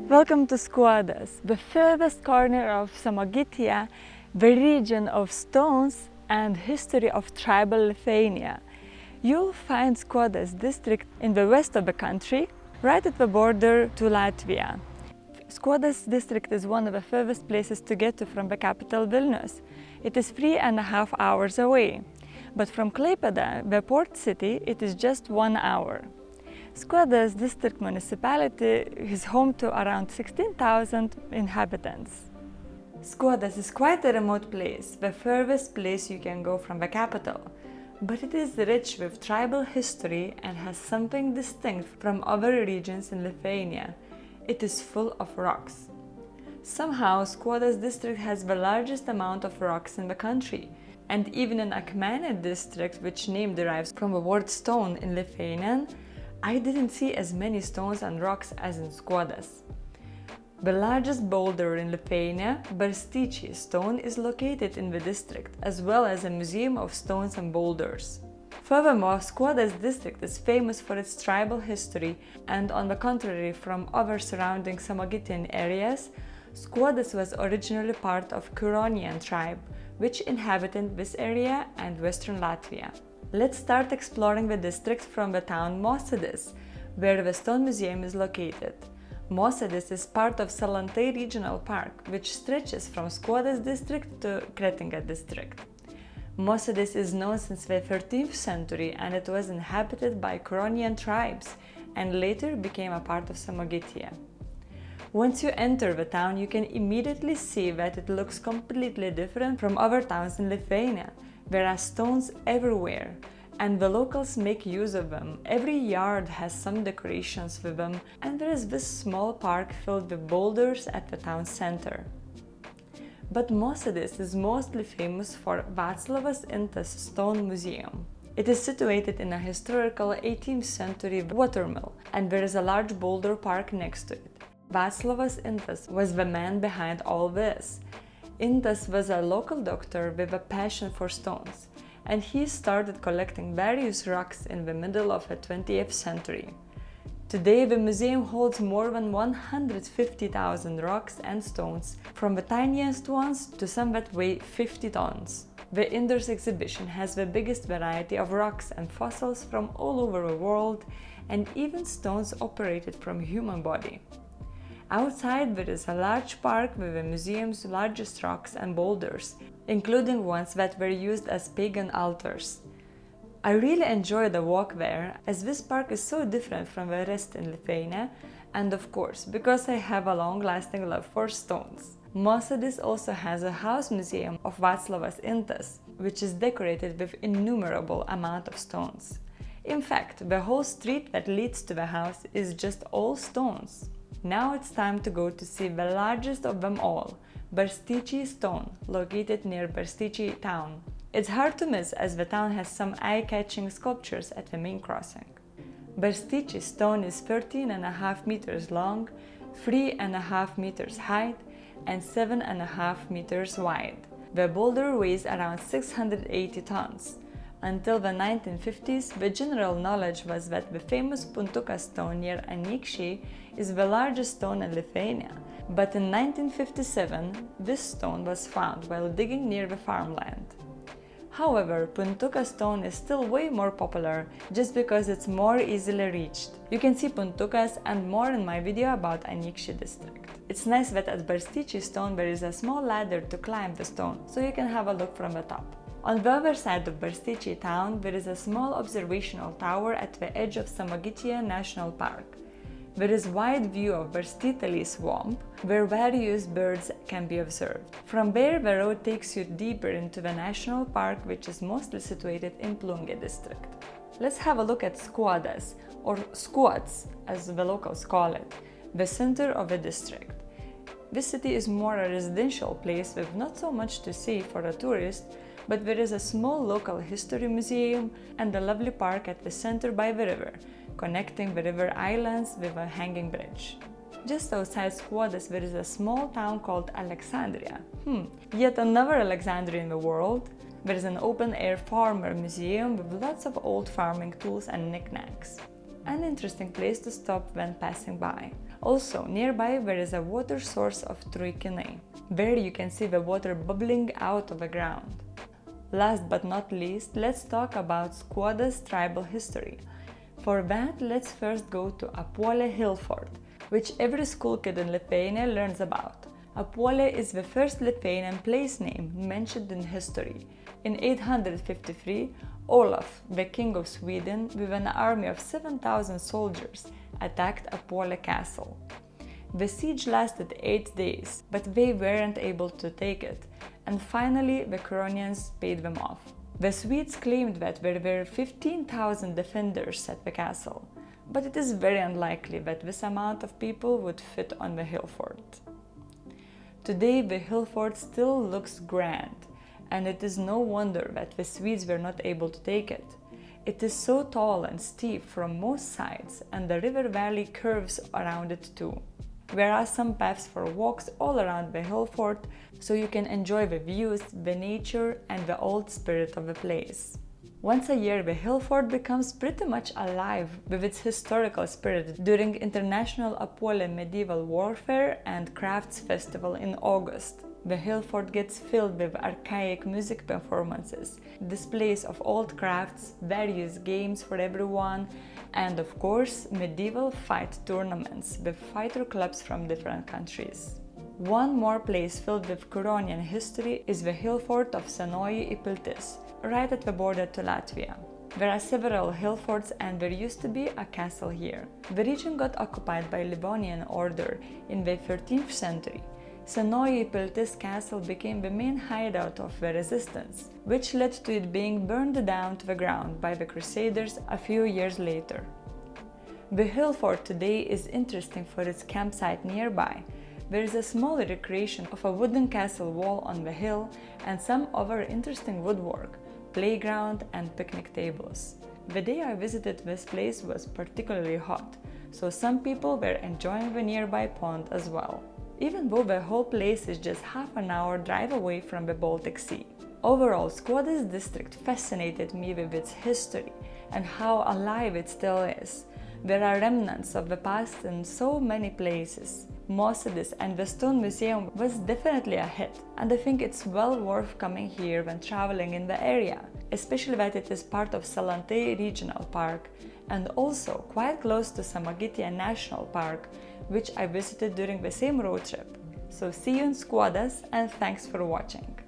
Welcome to Skuodas, the furthest corner of Samogitia, the region of stones and history of tribal Lithuania. You'll find Skuodas district in the west of the country, right at the border to Latvia. Skuodas district is one of the furthest places to get to from the capital Vilnius. It is 3.5 hours away, but from Klaipėda, the port city, it is just 1 hour. Skuodas district municipality is home to around 16,000 inhabitants. Skuodas is quite a remote place, the furthest place you can go from the capital. But it is rich with tribal history and has something distinct from other regions in Lithuania. It is full of rocks. Somehow, Skuodas district has the largest amount of rocks in the country. And even in Akmenė district, which name derives from the word stone in Lithuanian, I didn't see as many stones and rocks as in Skuodas. The largest boulder in Lithuania, Barstyčiai stone, is located in the district, as well as a museum of stones and boulders. Furthermore, Skuodas district is famous for its tribal history, and on the contrary from other surrounding Samogitian areas, Skuodas was originally part of Curonian tribe, which inhabited this area and western Latvia. Let's start exploring the district from the town Mosėdis, where the stone museum is located. Mosėdis is part of Salantai Regional Park, which stretches from Skuodas district to Kretinga district. Mosėdis is known since the 13th century and it was inhabited by Curonian tribes and later became a part of Samogitia. Once you enter the town, you can immediately see that it looks completely different from other towns in Lithuania. There are stones everywhere, and the locals make use of them. Every yard has some decorations with them, and there is this small park filled with boulders at the town center. But Mosėdis is mostly famous for Vaclovas Intas stone museum. It is situated in a historical 18th century watermill, and there is a large boulder park next to it. Vaclovas Intas was the man behind all this. Intas was a local doctor with a passion for stones, and he started collecting various rocks in the middle of the 20th century. Today, the museum holds more than 150,000 rocks and stones, from the tiniest ones to some that weigh 50 tons. The indoors exhibition has the biggest variety of rocks and fossils from all over the world, and even stones operated from a human body. Outside, there is a large park with the museum's largest rocks and boulders, including ones that were used as pagan altars. I really enjoy the walk there, as this park is so different from the rest in Lithuania, and of course, because I have a long-lasting love for stones. Mosėdis also has a house museum of Vaclovas Intas, which is decorated with innumerable amount of stones. In fact, the whole street that leads to the house is just all stones. Now it's time to go to see the largest of them all, Barstyčiai stone, located near Barstyčiai town. It's hard to miss as the town has some eye-catching sculptures at the main crossing. Barstyčiai stone is 13.5 meters long, 3.5 meters height, and 7.5 meters wide. The boulder weighs around 680 tons. Until the 1950s, the general knowledge was that the famous Puntukas stone near Anykščiai is the largest stone in Lithuania. But in 1957, this stone was found while digging near the farmland. However, Puntukas stone is still way more popular just because it's more easily reached. You can see Puntukas and more in my video about Anykščiai district. It's nice that at Barstyčiai stone there is a small ladder to climb the stone, so you can have a look from the top. On the other side of Barstyčiai town, there is a small observational tower at the edge of Samogitia National Park. There is a wide view of Barstyčiai swamp, where various birds can be observed. From there, the road takes you deeper into the national park, which is mostly situated in Plungė district. Let's have a look at Skuodas, or Skuods, as the locals call it, the center of the district. This city is more a residential place with not so much to see for a tourist, but there is a small local history museum and a lovely park at the center by the river, connecting the river islands with a hanging bridge. Just outside Skuodas there is a small town called Alexandria. Yet another Alexandria in the world. There is an open-air farmer museum with lots of old farming tools and knickknacks. an interesting place to stop when passing by. Also, nearby there is a water source of Truikinai. There you can see the water bubbling out of the ground. Last but not least, let's talk about Skuodas tribal history. For that, let's first go to Apuolė hill fort, which every school kid in Lithuania learns about. Apuolė is the first Lithuanian place name mentioned in history. In 853, Olaf, the king of Sweden, with an army of 7,000 soldiers, attacked Apuolė castle. The siege lasted 8 days, but they weren't able to take it, and finally the Curonians paid them off. The Swedes claimed that there were 15,000 defenders at the castle, but it is very unlikely that this amount of people would fit on the hill fort. Today the hill fort still looks grand, and it is no wonder that the Swedes were not able to take it. It is so tall and steep from most sides, and the river valley curves around it too. There are some paths for walks all around the hill fort, so you can enjoy the views, the nature, and the old spirit of the place. Once a year, the hill fort becomes pretty much alive with its historical spirit during International Apuolė Medieval Warfare and Crafts Festival in August. The hill fort gets filled with archaic music performances, displays of old crafts, various games for everyone, and of course, medieval fight tournaments with fighter clubs from different countries. One more place filled with Curonian history is the hill fort of Senoji Įpiltis, right at the border to Latvia. There are several hill forts and there used to be a castle here. The region got occupied by Livonian order in the 13th century. Senoji Įpiltis castle became the main hideout of the resistance, which led to it being burned down to the ground by the Crusaders a few years later. The hill fort today is interesting for its campsite nearby. There is a small recreation of a wooden castle wall on the hill and some other interesting woodwork, playground and picnic tables. The day I visited this place was particularly hot, so some people were enjoying the nearby pond as well, even though the whole place is just half an hour drive away from the Baltic Sea. Overall, Skuodas district fascinated me with its history and how alive it still is. There are remnants of the past in so many places. Mosėdis and the Stone Museum was definitely a hit, and I think it's well worth coming here when traveling in the area, especially that it is part of Salantai Regional Park and also quite close to Samogitia National Park, which I visited during the same road trip. So see you in Skuodas and thanks for watching!